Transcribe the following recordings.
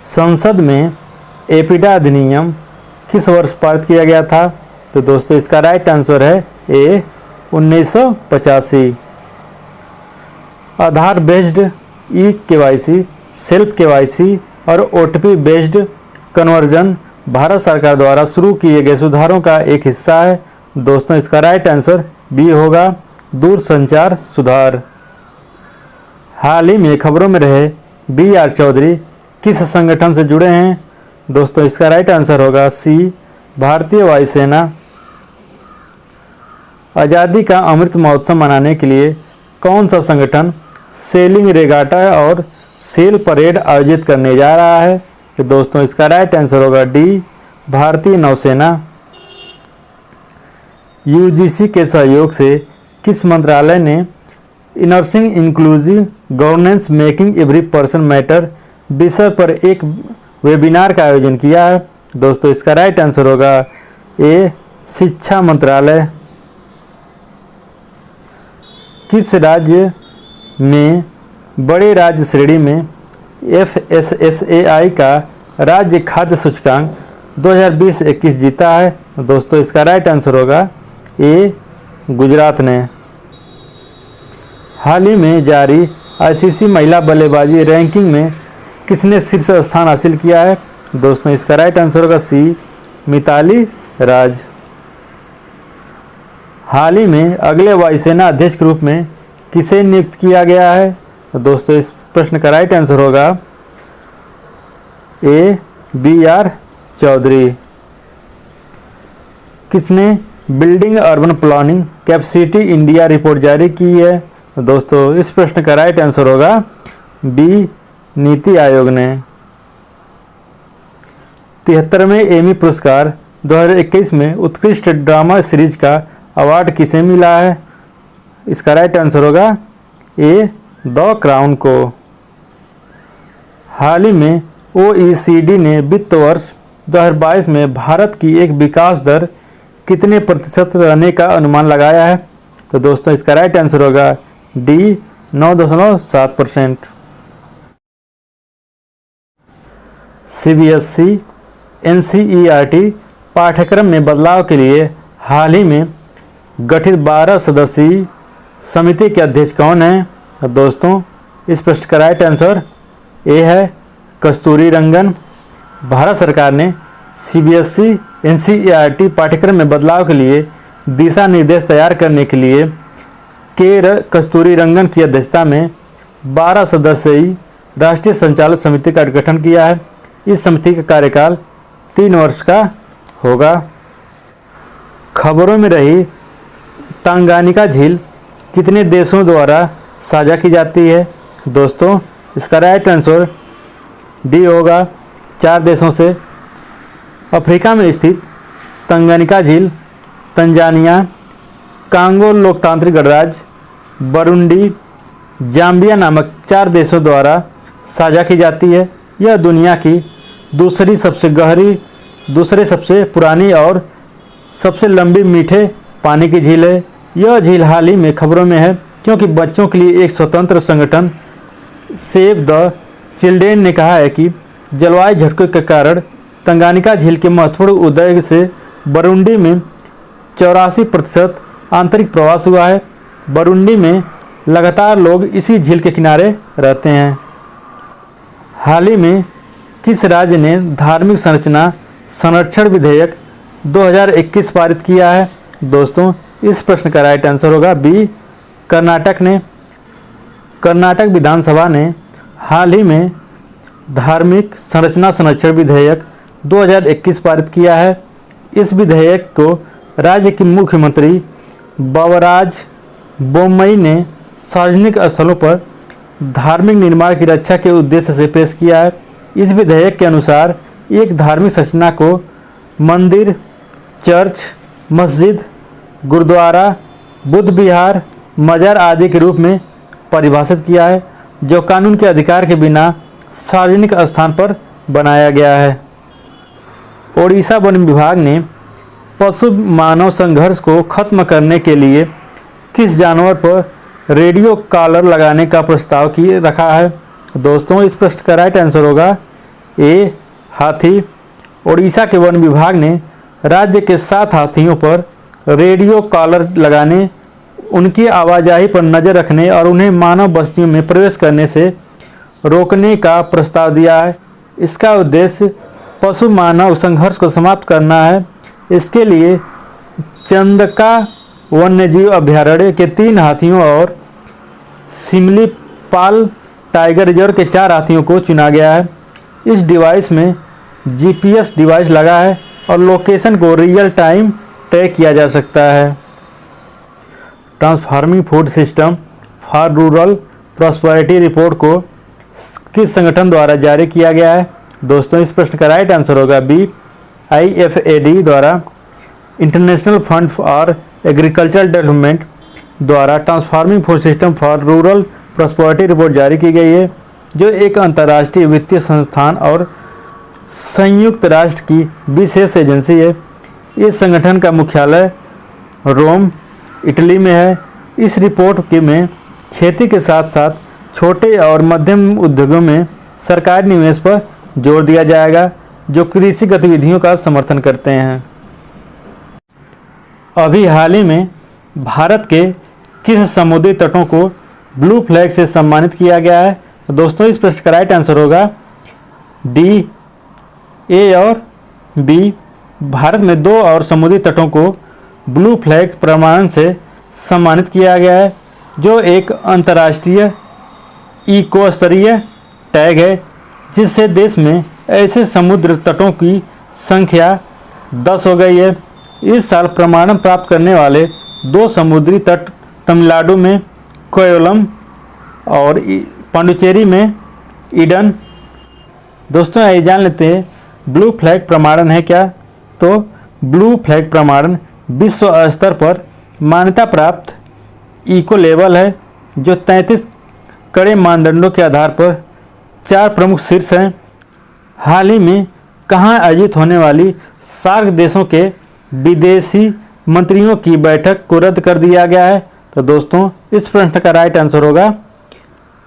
संसद में एपिडा अधिनियम किस वर्ष पारित किया गया था? तो दोस्तों इसका राइट आंसर है A 1985। Aadhaar based e KYC, self KYC और ओटीपी बेस्ड कन्वर्जन भारत सरकार द्वारा शुरू किए गए सुधारों का एक हिस्सा है। दोस्तों इसका राइट आंसर बी होगा, दूरसंचार सुधार। हाल ही में खबरों में रहे बी.आर. चौधरी किस संगठन से जुड़े हैं? दोस्तों इसका राइट आंसर होगा सी, भारतीय वायुसेना। आज़ादी का अमृत महोत्सव मनाने के लिए कौन सा संगठन सेलिंग रेगाटा और सेल परेड आयोजित करने जा रहा है? तो दोस्तों इसका राइट आंसर होगा डी, भारतीय नौसेना। यूजीसी के सहयोग से किस मंत्रालय ने ensuring inclusive governance making every person matter विषय पर एक वेबिनार का आयोजन किया है? दोस्तों इसका राइट आंसर होगा ए, शिक्षा मंत्रालय। किस राज्य में बड़े राज्य श्रेणी में FSSAI का राज्य खाद्य सूचकांक 2020-21 जीता है? दोस्तों इसका राइट आंसर होगा ए, गुजरात ने। हाल ही में जारी ICC महिला बल्लेबाजी रैंकिंग में किसने शीर्ष स्थान हासिल किया है? दोस्तों इसका राइट आंसर होगा सी, मिताली राज। हाल ही में अगले वायुसेना अध्यक्ष के रूप में किसे नियुक्त किया गया है? तो दोस्तों इस प्रश्न का राइट आंसर होगा ए, बी.आर. चौधरी। किसने building urban planning capacity India report जारी की है? तो दोस्तों इस प्रश्न का राइट आंसर होगा बी, नीति आयोग ने। 73वें एमी पुरस्कार 2021 में उत्कृष्ट ड्रामा सीरीज का अवार्ड किसे मिला है? इसका राइट आंसर होगा ए, द क्राउन को। हाल ही में OECD ने वित्त वर्ष 2022 में भारत की एक विकास दर कितने प्रतिशत रहने का अनुमान लगाया है? तो दोस्तों इसका राइट आंसर होगा डी, 9.7%। CBSE NCERT पाठ्यक्रम में बदलाव के लिए हाल ही में गठित 12 सदस्यीय समिति के अध्यक्ष कौन हैं? दोस्तों इस प्रश्न का राइट आंसर ए है, कस्तूरी रंगन। भारत सरकार ने CBSE NCERT पाठ्यक्रम में बदलाव के लिए दिशा निर्देश तैयार करने के लिए कस्तूरी रंगन की अध्यक्षता में 12 सदस्यीय राष्ट्रीय संचालक समिति का गठन किया है। इस समिति का कार्यकाल 3 वर्ष का होगा। खबरों में रही तंगानिका झील कितने देशों द्वारा साझा की जाती है? दोस्तों इसका राइट आंसर डी होगा, 4 देशों से। अफ्रीका में स्थित तंगानिका झील तंजानिया, कांगो लोकतांत्रिक गणराज्य, बुरुंडी, जाम्बिया नामक 4 देशों द्वारा साझा की जाती है। यह दुनिया की दूसरी सबसे गहरी, दूसरे सबसे पुरानी और सबसे लंबी मीठे पानी की झील है। यह झील हाल ही में खबरों में है क्योंकि बच्चों के लिए एक स्वतंत्र संगठन सेव द चिल्ड्रेन ने कहा है कि जलवायु झटके के कारण तंगानिका झील के महत्वपूर्ण उदय से बुरुंडी में 84% आंतरिक प्रवास हुआ है। बुरुंडी में लगातार लोग इसी झील के किनारे रहते हैं। हाल ही में किस राज्य ने धार्मिक संरचना संरक्षण विधेयक 2021 पारित किया है? दोस्तों इस प्रश्न का राइट आंसर होगा बी, कर्नाटक ने। कर्नाटक विधानसभा ने हाल ही में धार्मिक संरचना संरक्षण विधेयक 2021 पारित किया है। इस विधेयक को राज्य के मुख्यमंत्री बवराज बोम्मई ने सार्वजनिक स्थलों पर धार्मिक निर्माण की रक्षा के उद्देश्य से पेश किया है। इस विधेयक के अनुसार एक धार्मिक संरचना को मंदिर, चर्च, मस्जिद, गुरुद्वारा, बुद्ध विहार, मजार आदि के रूप में परिभाषित किया है, जो कानून के अधिकार के बिना सार्वजनिक स्थान पर बनाया गया है। ओडिशा वन विभाग ने पशु मानव संघर्ष को खत्म करने के लिए किस जानवर पर रेडियो कॉलर लगाने का प्रस्ताव रखा है? दोस्तों इस प्रश्न का राइट आंसर होगा ए हाथी। उड़ीसा के वन विभाग ने राज्य के 7 हाथियों पर रेडियो कॉलर लगाने, उनकी आवाजाही पर नज़र रखने और उन्हें मानव बस्तियों में प्रवेश करने से रोकने का प्रस्ताव दिया है। इसका उद्देश्य पशु मानव संघर्ष को समाप्त करना है। इसके लिए चंदका वन्यजीव अभयारण्य के 3 हाथियों और सिमलीपाल टाइगर रिजर्व के 4 हाथियों को चुना गया है। इस डिवाइस में जीपीएस डिवाइस लगा है और लोकेशन को रियल टाइम ट्रैक किया जा सकता है। Transforming food system for rural prosperity report को किस संगठन द्वारा जारी किया गया है? दोस्तों, इस प्रश्न का राइट आंसर होगा बी, IFAD द्वारा international fund for agricultural development द्वारा transforming food system for rural prosperity report जारी की गई है, जो एक अंतर्राष्ट्रीय वित्तीय संस्थान और संयुक्त राष्ट्र की विशेष एजेंसी है। इस संगठन का मुख्यालय रोम, इटली में है। इस रिपोर्ट में खेती के साथ साथ छोटे और मध्यम उद्योगों में सरकारी निवेश पर जोर दिया जाएगा, जो कृषि गतिविधियों का समर्थन करते हैं। अभी हाल ही में भारत के किस समुद्री तटों को ब्लू फ्लैग से सम्मानित किया गया है? दोस्तों, इस प्रश्न का राइट आंसर होगा डी, ए और बी। भारत में 2 और समुद्री तटों को ब्लू फ्लैग प्रमाणन से सम्मानित किया गया है, जो एक अंतर्राष्ट्रीय इको स्तरीय टैग है, जिससे देश में ऐसे समुद्र तटों की संख्या 10 हो गई है। इस साल प्रमाणन प्राप्त करने वाले 2 समुद्री तट तमिलनाडु में कोयलम और पांडुचेरी में ईडन। दोस्तों, आइए जान लेते हैं ब्लू फ्लैग प्रमाणन है क्या। तो ब्लू फ्लैग प्रमाणन विश्व स्तर पर मान्यता प्राप्त इको लेवल है, जो 33 कड़े मानदंडों के आधार पर 4 प्रमुख शीर्ष हैं। हाल ही में कहाँ आयोजित होने वाली सार्क देशों के विदेशी मंत्रियों की बैठक को रद्द कर दिया गया है? तो दोस्तों, इस प्रश्न का राइट आंसर होगा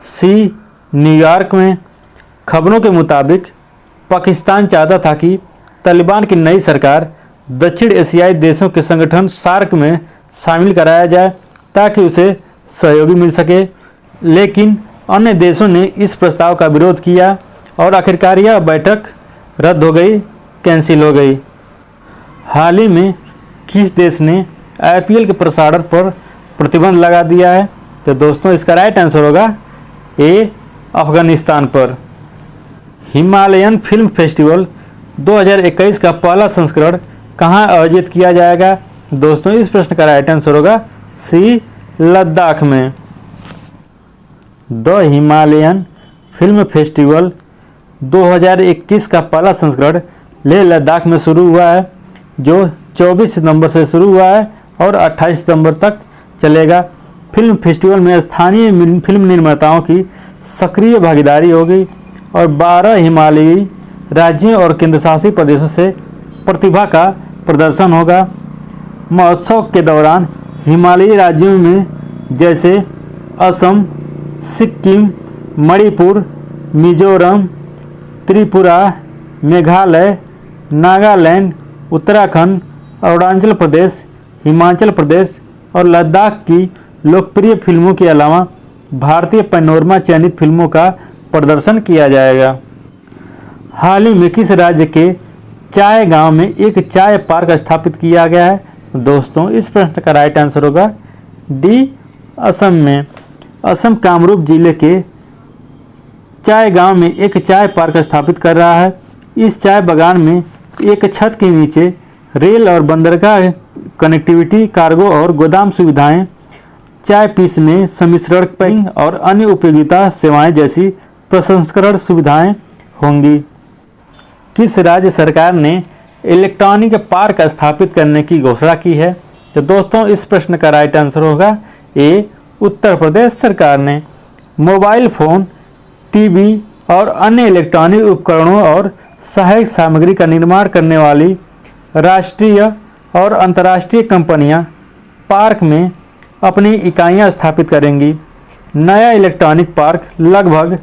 सी, न्यूयॉर्क में। खबरों के मुताबिक पाकिस्तान चाहता था कि तालिबान की नई सरकार दक्षिण एशियाई देशों के संगठन सार्क में शामिल कराया जाए ताकि उसे सहयोगी मिल सके, लेकिन अन्य देशों ने इस प्रस्ताव का विरोध किया और आखिरकार यह बैठक रद्द हो गई, कैंसिल हो गई। हाल ही में किस देश ने IPL के प्रसारण पर प्रतिबंध लगा दिया है? तो दोस्तों, इसका राइट आंसर होगा ए, अफगानिस्तान पर। हिमालयन फिल्म फेस्टिवल 2021 का पहला संस्करण कहाँ आयोजित किया जाएगा? दोस्तों, इस प्रश्न का राइट आंसर होगा सी, लद्दाख में। द हिमालयन फिल्म फेस्टिवल 2021 का पहला संस्करण लेह लद्दाख में शुरू हुआ है, जो 24 सितंबर से शुरू हुआ है और 28 सितंबर तक चलेगा। फिल्म फेस्टिवल में स्थानीय फिल्म निर्माताओं की सक्रिय भागीदारी होगी और 12 हिमालयी राज्यों और केंद्रशासित प्रदेशों से प्रतिभा का प्रदर्शन होगा। महोत्सव के दौरान हिमालयी राज्यों में जैसे असम, सिक्किम, मणिपुर, मिजोरम, त्रिपुरा, मेघालय, नागालैंड, उत्तराखंड, अरुणाचल प्रदेश, हिमाचल प्रदेश और लद्दाख की लोकप्रिय फिल्मों के अलावा भारतीय पैनोरमा चयनित फिल्मों का प्रदर्शन किया जाएगा। हाल ही में किस राज्य के चाय गांव में एक चाय पार्क स्थापित किया गया है? दोस्तों, इस प्रश्न का राइट आंसर होगा डी, असम में। असम कामरूप जिले के चाय गांव में एक चाय पार्क स्थापित कर रहा है। इस चाय बागान में एक छत के नीचे रेल और बंदरगाह कनेक्टिविटी, कार्गो और गोदाम सुविधाएं, चाय पीसने, सम्मिश्रण, पैकिंग और अन्य उपयोगिता सेवाएं जैसी प्रसंस्करण सुविधाएं होंगी। किस राज्य सरकार ने इलेक्ट्रॉनिक पार्क स्थापित करने की घोषणा की है? तो दोस्तों, इस प्रश्न का राइट आंसर होगा ए, उत्तर प्रदेश सरकार ने। मोबाइल फ़ोन, टीवी और अन्य इलेक्ट्रॉनिक उपकरणों और सहायक सामग्री का निर्माण करने वाली राष्ट्रीय और अंतर्राष्ट्रीय कंपनियां पार्क में अपनी इकाइयां स्थापित करेंगी। नया इलेक्ट्रॉनिक पार्क लगभग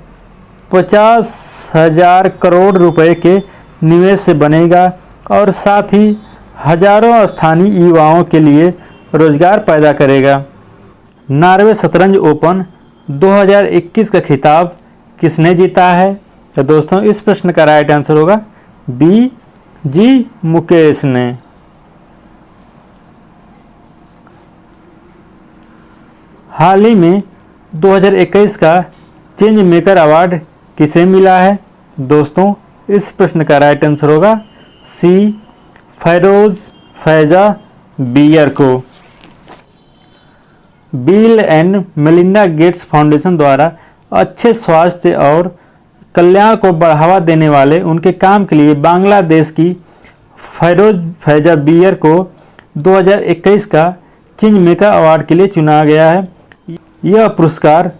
50,000 करोड़ रुपए के निवेश से बनेगा और साथ ही हजारों स्थानीय युवाओं के लिए रोजगार पैदा करेगा। नॉर्वे शतरंज ओपन 2021 का खिताब किसने जीता है? तो दोस्तों इस प्रश्न का राइट आंसर होगा बी जी मुकेश ने। हाल ही में 2021 का चेंज मेकर अवार्ड किसे मिला है? दोस्तों इस प्रश्न का राइट आंसर होगा सी फैरोज फैजा बियर को। Bill and Melinda Gates foundation द्वारा अच्छे स्वास्थ्य और कल्याण को बढ़ावा देने वाले उनके काम के लिए बांग्लादेश की फैरोज फैजा बियर को 2021 का चेंज मेकर अवार्ड के लिए चुना गया है। यह पुरस्कार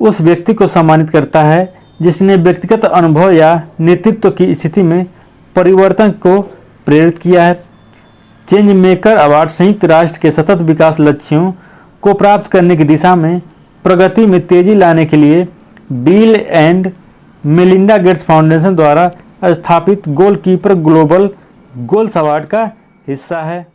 उस व्यक्ति को सम्मानित करता है जिसने व्यक्तिगत अनुभव या नेतृत्व की स्थिति में परिवर्तन को प्रेरित किया है। चेंज मेकर अवार्ड संयुक्त राष्ट्र के सतत विकास लक्ष्यों को प्राप्त करने की दिशा में प्रगति में तेजी लाने के लिए bill and Melinda Gates foundation द्वारा स्थापित गोलकीपर ग्लोबल गोल्स अवार्ड का हिस्सा है।